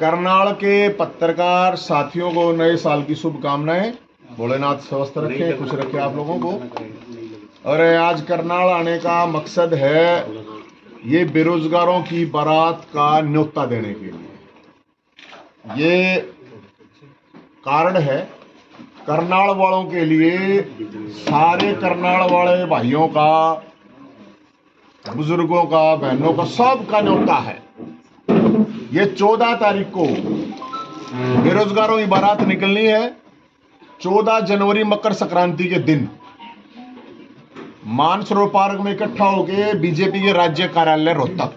करनाल के पत्रकार साथियों को नए साल की शुभकामनाएं। भोलेनाथ स्वस्थ रखे, खुश रखे आप लोगों को। और आज करनाल आने का मकसद है ये बेरोजगारों की बारात का न्योता देने के लिए। ये कारण है करनाल वालों के लिए, सारे करनाल वाले भाइयों का, बुजुर्गों का, बहनों का, सब का न्योता है। ये 14 तारीख को बेरोजगारों की बारात निकलनी है। 14 जनवरी मकर संक्रांति के दिन मानसरोवर पार्क में इकट्ठा होके बीजेपी के राज्य कार्यालय रोहतक।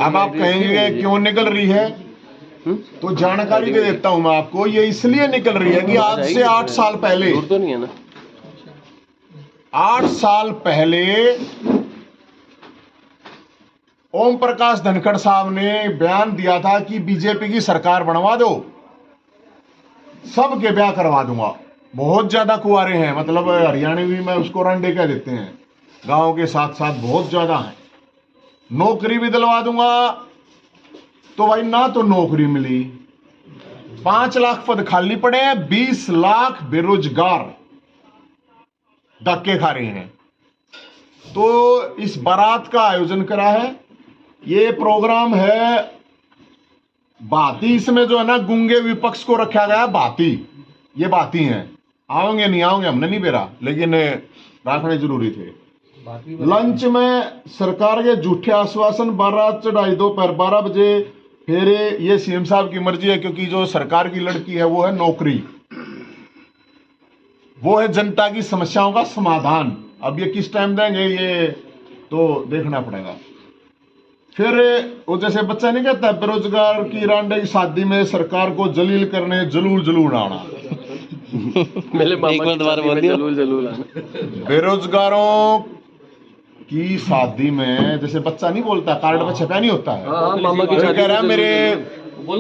अब आप कहेंगे क्यों निकल रही है, तो जानकारी दे देता हूं मैं आपको। ये इसलिए निकल रही है कि आज से 8 साल पहले, 8 साल पहले ओम प्रकाश धनखड़ साहब ने बयान दिया था कि बीजेपी की सरकार बनवा दो, सबके ब्याह करवा दूंगा। बहुत ज्यादा कुंवारे हैं, मतलब हरियाणवी में उसको रंडे कह देते हैं, गांव के साथ साथ बहुत ज्यादा हैं। नौकरी भी दिलवा दूंगा। तो भाई ना तो नौकरी मिली, 5 लाख पद खाली पड़े हैं, 20 लाख बेरोजगार धक्के खा रहे हैं। तो इस बारात का आयोजन करा है। ये प्रोग्राम है भाती, इसमें जो है ना गुंगे विपक्ष को रखा गया। भाती, ये भाती हैं, आओगे नहीं आओगे हमने नहीं बेरा, लेकिन रखने जरूरी थे। लंच में सरकार के झूठे आश्वासन, बारात चढ़ाई दोपहर 12 बजे, फिर ये सीएम साहब की मर्जी है, क्योंकि जो सरकार की लड़की है वो है नौकरी, वो है जनता की समस्याओं का समाधान। अब ये किस टाइम देंगे ये तो देखना पड़ेगा। फिर वो जैसे बच्चा नहीं कहता बेरोजगार की रांडे की शादी में सरकार को जलील करने जलूल जलूल आना। बेरोजगारों की शादी में जैसे बच्चा नहीं बोलता, कार्ड में छपा नहीं होता है, कह रहा है मेरे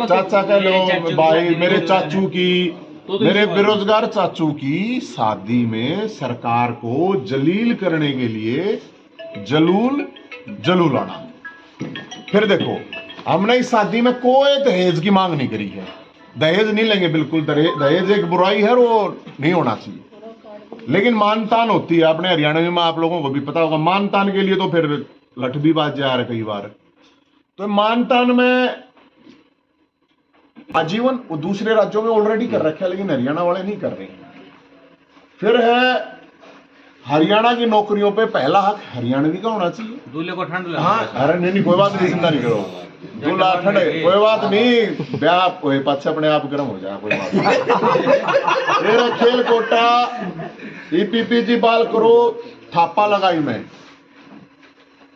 चाचा कह लो भाई, मेरे चाचू की, मेरे बेरोजगार चाचू की शादी में सरकार को जलील करने के लिए जलूल जलूल आना। फिर देखो, हमने इस शादी में कोई दहेज की मांग नहीं करी है, दहेज नहीं लेंगे बिल्कुल। दहेज एक बुराई है, वो नहीं होना चाहिए, लेकिन मानतान होती है। अपने हरियाणा में आप लोगों को भी पता होगा, मानतान के लिए तो फिर लठ भी बाज जा रहा है कई बार। तो मानतान में आजीवन वो दूसरे राज्यों में ऑलरेडी कर रखा है, लेकिन हरियाणा वाले नहीं कर रहे हैं। फिर है हरियाणा की नौकरियों पे पहला हक हरियाणवी का होना चाहिए। दूल्हे को ठंड लगे। हाँ, अरे नहीं कोई बात नहीं, चिंता नहीं करो, दूल्हा ठंड कोई बात नहीं, ब्याह पाछे अपने आप गर्म हो जाए, कोई बात नहीं। फिर खेल कोटा, ईपीपीजी बाल करो, थापा लगाई में।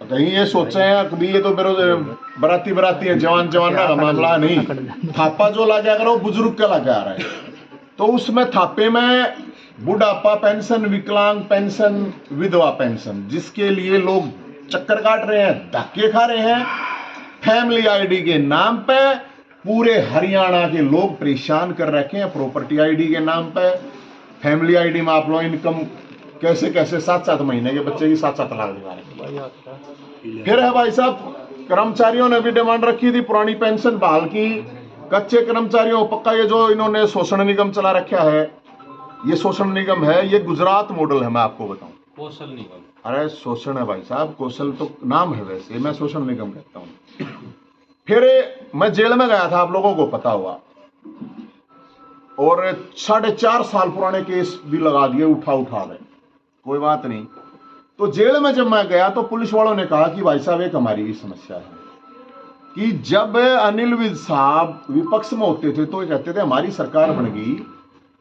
कहीं ये सोचे हैं कभी ये तो बराती बराती है, जवान जवाना का मामला नहीं। थापा जो ला गया करो बुजुर्ग का ला जा रहा है, तो उसमें थापे में बुढ़ापा पेंशन, विकलांग पेंशन, विधवा पेंशन, जिसके लिए लोग चक्कर काट रहे हैं, धक्के खा रहे हैं। फैमिली आईडी के नाम पे पूरे हरियाणा के लोग परेशान कर रखे हैं। प्रॉपर्टी आईडी के नाम पे, फैमिली आईडी में आप लोग इनकम कैसे कैसे 7-7 महीने के बच्चे की 7-7 लाख दिखा रहे। फिर है भाई साहब, कर्मचारियों ने भी डिमांड रखी थी पुरानी पेंशन बहाल की। कच्चे कर्मचारियों पक्का ये जो इन्होंने शोषण निगम चला रखा है, ये शोषण निगम है, ये गुजरात मॉडल है। मैं आपको बताऊं, कौशल निगम, अरे शोषण है भाई साहब, कौशल तो नाम है, वैसे मैं शोषण निगम कहता हूं। फिर मैं जेल में गया था, आप लोगों को पता हुआ, और 4.5 साल पुराने केस भी लगा दिए, उठा गए, कोई बात नहीं। तो जेल में जब मैं गया तो पुलिस वालों ने कहा कि भाई साहब एक हमारी समस्या है कि जब अनिल विज साहब विपक्ष में होते थे तो ये कहते थे हमारी सरकार बन गई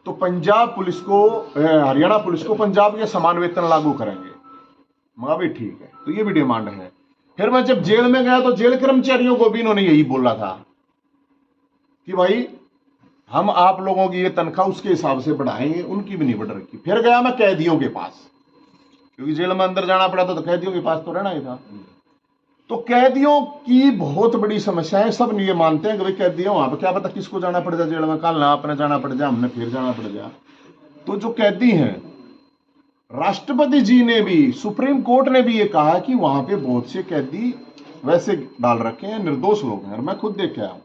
तो पंजाब पुलिस को, हरियाणा पुलिस को पंजाब के समान वेतन लागू करेंगे। मगर भी ठीक है, तो ये भी डिमांड है। फिर मैं जब जेल में गया तो जेल कर्मचारियों को भी इन्होंने यही बोला था कि भाई हम आप लोगों की ये तनख्वाह उसके हिसाब से बढ़ाएंगे, उनकी भी नहीं बढ़ रखी। फिर गया मैं कैदियों के पास, क्योंकि जेल में अंदर जाना पड़ा तो कैदियों के पास तो रहना ही था। तो कैदियों की बहुत बड़ी समस्या है, सब ये मानते हैं कि भाई कैदियों वहां पर क्या पता किसको जाना पड़ जाए जेल में, कल ना अपने जाना पड़ जाए, हमने फिर जाना पड़ जाए। तो जो कैदी हैं, राष्ट्रपति जी ने भी, सुप्रीम कोर्ट ने भी ये कहा कि वहां पे बहुत से कैदी वैसे डाल रखे हैं, निर्दोष लोग हैं। और मैं खुद देख के आया हूँ,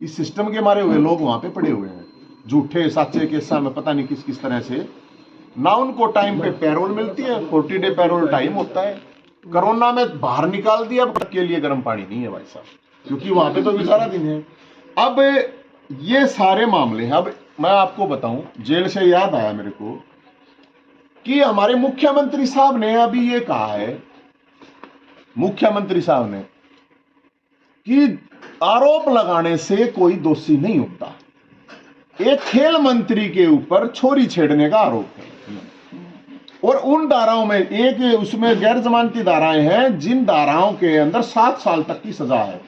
इस सिस्टम के मारे हुए लोग वहां पे पड़े हुए हैं, झूठे साचे केसा में पता नहीं किस किस तरह से। ना उनको टाइम पे पैरोल मिलती है, 40 डे पैरोल टाइम होता है। कोरोना में बाहर निकाल दिया, अब के लिए गर्म पानी नहीं है भाई साहब, क्योंकि वहां पे तो भी सारा दिन है। अब ये सारे मामले हैं। अब मैं आपको बताऊं, जेल से याद आया मेरे को कि हमारे मुख्यमंत्री साहब ने अभी ये कहा है, मुख्यमंत्री साहब ने, कि आरोप लगाने से कोई दोषी नहीं होता। एक खेल मंत्री के ऊपर छोरी छेड़ने का आरोप है, और उन धाराओं में एक उसमें गैर जमानती धाराएं हैं, जिन धाराओं के अंदर 7 साल तक की सजा है।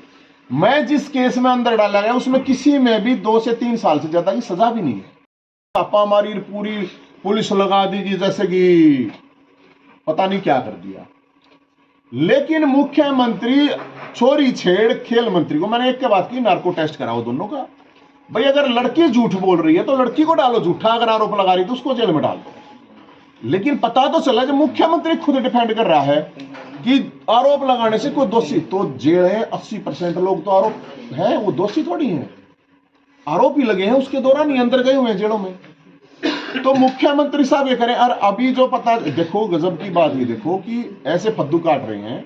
मैं जिस केस में अंदर डाला गया उसमें किसी में भी 2 से 3 साल से ज्यादा की सजा भी नहीं है। छापा मारी, पूरी पुलिस लगा दी कि जैसे कि पता नहीं क्या कर दिया। लेकिन मुख्यमंत्री चोरी छेड़ खेल मंत्री को, मैंने एक के बाद की नार्को टेस्ट कराओ दोनों का। भाई अगर लड़की झूठ बोल रही है तो लड़की को डालो झूठा, अगर आरोप लगा रही तो उसको जेल में डाल दो। लेकिन पता तो चला जब मुख्यमंत्री खुद डिफेंड कर रहा है कि आरोप लगाने से कोई दोषी, तो जेल है 80% लोग तो आरोप है, वो दोषी थोड़ी है, आरोप ही लगे हैं उसके दौरान ही अंदर गए हुए हैं जेलों में। तो मुख्यमंत्री साहब ये करें। और अभी जो पता, देखो गजब की बात ये देखो कि ऐसे फद्दू काट रहे हैं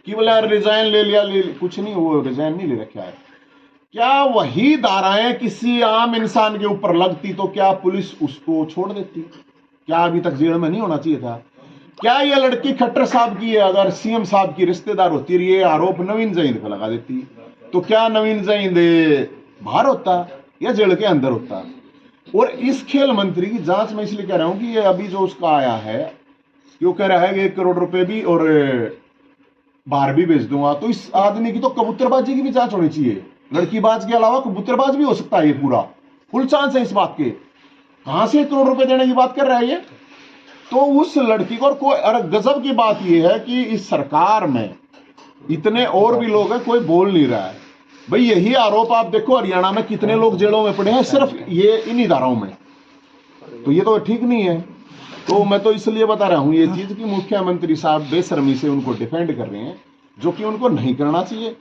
कि बोले रिजाइन ले लिया, कुछ नहीं, वो रिजाइन नहीं ले रखा है। क्या वही धाराएं किसी आम इंसान के ऊपर लगती तो क्या पुलिस उसको छोड़ देती? क्या अभी तक जेल में नहीं होना चाहिए था? क्या ये लड़की खट्टर साहब की अगर सीएम साहब की रिश्तेदार होती और ये आरोप नवीन जैन को लगा देती तो क्या नवीन जैन बाहर होता या जेल के अंदर होता? और इस खेल मंत्री की जांच में इसलिए कह रहा हूं कि ये अभी जो उसका आया है, क्यों कह रहा है कि 1 करोड़ रुपए भी और बाहर भी भेज दूंगा, तो इस आदमी की तो कबूतरबाजी की भी जांच होनी चाहिए। लड़कीबाज के अलावा कबूतरबाज भी हो सकता है ये, पूरा फुल चांस है इस बात के। कहां से 1 करोड़ रुपए देने की बात कर रहा है ये? तो उस लड़की को, और गजब की बात यह है कि इस सरकार में इतने और भी लोग हैं, कोई बोल नहीं रहा है। भाई यही आरोप आप देखो हरियाणा में कितने लोग जेलों में पड़े हैं सिर्फ ये इन्हीं धाराओं में, तो ये तो ठीक नहीं है। तो मैं तो इसलिए बता रहा हूं ये चीज कि मुख्यमंत्री साहब बेशर्मी से उनको डिफेंड कर रहे हैं, जो कि उनको नहीं करना चाहिए।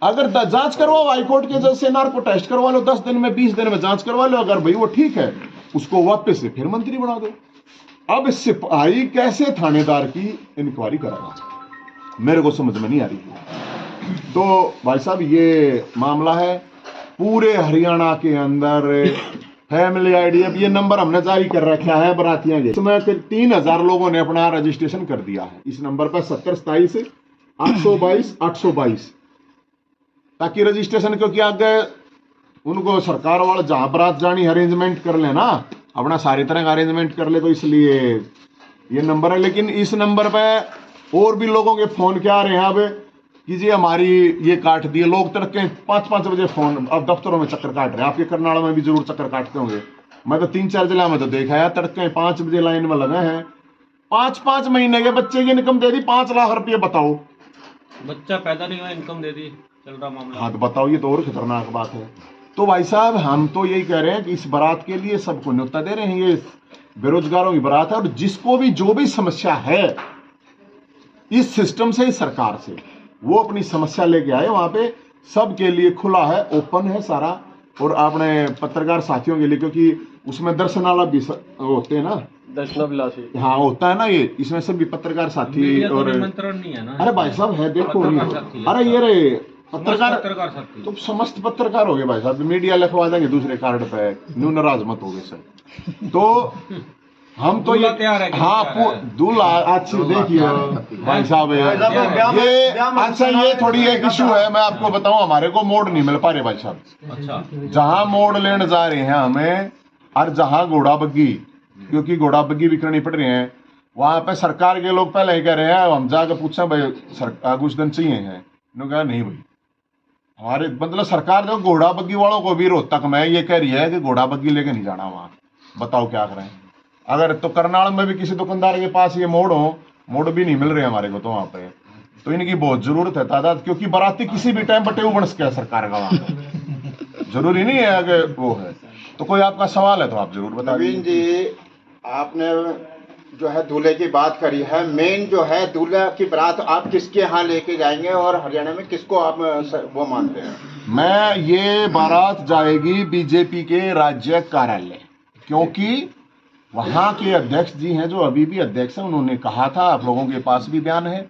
अगर जांच करवाओ हाईकोर्ट के जज से, नार्को टेस्ट करवा लो, 10 दिन में 20 दिन में जांच करवा लो, अगर भाई वो ठीक है उसको वापस से फिर मंत्री बना दो। अब सिपाही कैसे थानेदार की इंक्वायरी कराना, मेरे को समझ में नहीं आ रही है। तो भाई साहब ये मामला है पूरे हरियाणा के अंदर। फैमिली आईडी, अब ये नंबर हमने जारी कर रखा है बरातियां के, इसमें 3000 लोगों ने अपना रजिस्ट्रेशन कर दिया है इस नंबर पर 7027 822 822, ताकि रजिस्ट्रेशन, क्योंकि आगे उनको सरकार वाले जहां बरात जानी अरेंजमेंट कर लेना, अपना सारी तरह का अरेंजमेंट कर ले, तो इसलिए ये नंबर है। लेकिन इस नंबर पे और भी लोगों के फोन क्या आ रहे हैं अब कि जी हमारी ये काट दिए। लोग तड़के 5-5 बजे फोन, अब दफ्तरों में चक्कर काट रहे हैं, आपके करनाल में भी जरूर चक्कर काटते होंगे। मैं तो 3-4 जिला में तो देखा है, तड़के 5 बजे लाइन में लगे हैं। 5-5 महीने के बच्चे की इनकम दे दी 5 लाख रुपये, बताओ। बच्चा पैदा नहीं हुआ इनकम दे दी, चल रहा मामला। हाँ तो बताओ, ये तो और खतरनाक बात है। तो भाई साहब हम तो यही कह रहे हैं कि इस बारात के लिए सबको न्योता दे रहे हैं, ये बेरोजगारों की बारात है, और जिसको भी जो भी समस्या है इस सिस्टम से, इस सरकार से, वो अपनी समस्या लेके आए। वहां पे सबके लिए खुला है, ओपन है सारा। और आपने पत्रकार साथियों के लिए, क्योंकि उसमें दर्शनाला भी होते हैं ना, दर्शनाभिलाषी, हाँ होता है ना ये, इसमें सब भी पत्रकार साथी और निमंत्रण नहीं है ना। अरे भाई साहब है, देखो अरे ये रे पत्रकार तो समस्त पत्रकार हो गए भाई साहब, मीडिया लिखवा देंगे दूसरे कार्ड पे, न्यू नाराज मत हो गए सर। तो हम तो ये, हाँ दूल्हा अच्छी देखिए भाई साहब ये अच्छा, ये थोड़ी एक इशू है, मैं आपको बताऊं, हमारे को मोड़ नहीं मिल पा रहे भाई साहब। अच्छा, जहां मोड़ लेने जा रहे हैं हमें, और जहां घोड़ा बग्गी, क्योंकि घोड़ा बग्गी भी करनी पड़ रही है, वहां पे सरकार के लोग पहले ही कह रहे हैं, हम जाकर पूछे भाई कुछ दिन चाहिए हैं, उन्होंने कहा नहीं भाई हमारे, मतलब सरकार जो घोड़ा बग्गी वालों को भी रोहतक में ये कह रही है कि घोड़ा बग्गी लेके नहीं जाना वहां, बताओ क्या करें। अगर तो करनाल में भी किसी दुकानदार के पास ये मोड़ हो, मोड़ भी नहीं मिल रहे हमारे को तो वहां पे, तो इनकी बहुत जरूरत है तादाद, क्योंकि बाराती किसी भी टाइम बटे बन सके सरकार का वहां पे, जरूरी नहीं है कि वो है। तो कोई आपका सवाल है तो आप जरूर बताइए। नवीन जी, आपने जो है दूल्हे की बात करी है, मेन जो है दूल्हा की बारात आप किसके यहाँ लेके जाएंगे और हरियाणा में किसको आप वो मानते हैं? मैं ये बारात जाएगी बीजेपी के राज्य कार्यालय, क्योंकि वहाँ के अध्यक्ष जी हैं जो अभी भी अध्यक्ष हैं, उन्होंने कहा था, आप लोगों के पास भी बयान है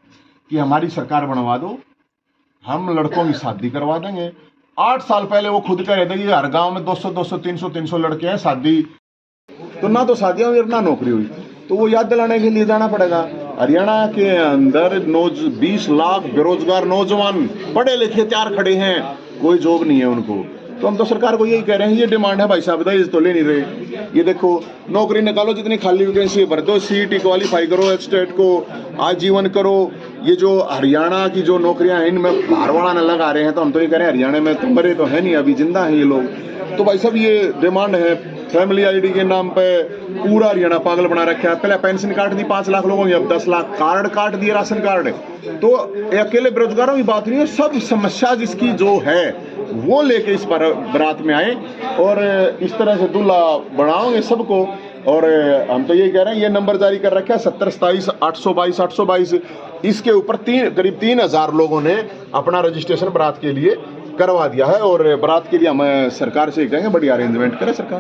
कि हमारी सरकार बनवा दो, हम लड़कों की शादी करवा देंगे। 8 साल पहले वो खुद कह रहे थे कि हर गांव में 200 300 लड़के हैं, शादी तो ना तो शादियां हुई ना नौकरी हुई, तो वो याद दिलाने के लिए जाना पड़ेगा। हरियाणा के अंदर 20 लाख बेरोजगार नौजवान पढ़े लिखे तैयार खड़े हैं, कोई जॉब नहीं है उनको। तो हम तो सरकार को यही कह रहे हैं, ये डिमांड है भाई साहब, दहेज तो ले नहीं रहे। ये देखो नौकरी निकालो, जितनी खाली वैकेंसी भर दो, सीईटी क्वालिफाई करो, स्टेट को आजीवन करो। ये जो हरियाणा की जो नौकरियां हैं इनमें भारवाड़ा न लगा रहे हैं, तो हम तो ये कह रहे हैं हरियाणा में तो मरे तो है नहीं, अभी जिंदा हैं ये लोग। तो भाई साहब ये डिमांड है, फैमिली आईडी के नाम पे पूरा हरियाणा पागल बना रखा है। पहले पेंशन काट दी 5 लाख लोगों की, अब 10 लाख कार्ड काट दिए, राशन कार्ड। तो अकेले बेरोजगारों की बात नहीं है, सब समस्या जिसकी जो है वो लेके इस बारात में आए और इस तरह से दूल्हा बढ़ाओगे सबको। और हम तो ये कह रहे हैं, ये नंबर जारी कर रखा है 70 27 822 822, इसके ऊपर करीब 3000 लोगों ने अपना रजिस्ट्रेशन बारात के लिए करवा दिया है। और बारात के लिए हम सरकार से कहेंगे बड़ी अरेंजमेंट करे सरकार।